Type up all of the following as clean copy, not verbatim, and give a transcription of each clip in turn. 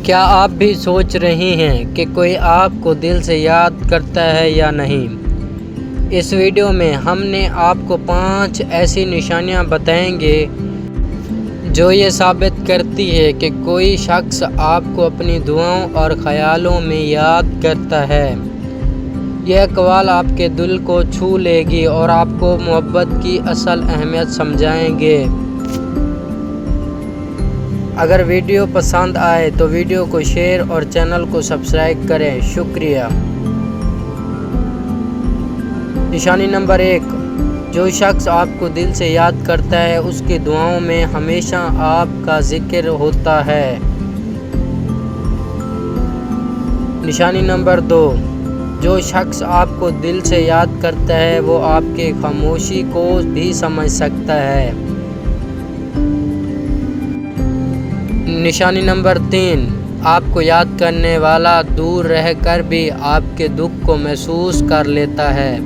کیا آپ بھی سوچ رہے ہیں کہ کوئی آپ کو دل سے یاد کرتا ہے یا نہیں؟ اس ویڈیو میں ہم نے آپ کو 5 ایسی نشانیاں بتائیں گے جو یہ ثابت کرتی ہے کہ کوئی شخص آپ کو اپنی دعاؤں اور خیالوں میں یاد کرتا ہے۔ یہ اقوال آپ کے دل کو چھو لے گی اور آپ کو محبت کی اصل اہمیت سمجھائیں گے۔ اگر ویڈیو پسند آئے تو ویڈیو کو شیئر اور چینل کو سبسکرائب کریں۔ شکریہ۔ نشانی نمبر 1، جو شخص آپ کو دل سے یاد کرتا ہے اس کی دعاؤں میں ہمیشہ آپ کا ذکر ہوتا ہے۔ نشانی نمبر 2، جو شخص آپ کو دل سے یاد کرتا ہے وہ آپ کی خاموشی کو بھی سمجھ سکتا ہے۔ نشانی نمبر 3، آپ کو یاد کرنے والا دور رہ کر بھی آپ کے دکھ کو محسوس کر لیتا ہے۔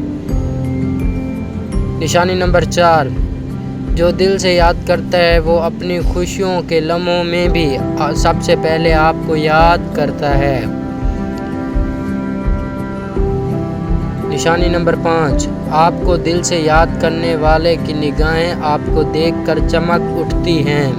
نشانی نمبر 4، جو دل سے یاد کرتا ہے وہ اپنی خوشیوں کے لمحوں میں بھی سب سے پہلے آپ کو یاد کرتا ہے۔ نشانی نمبر 5، آپ کو دل سے یاد کرنے والے کی نگاہیں آپ کو دیکھ کر چمک اٹھتی ہیں۔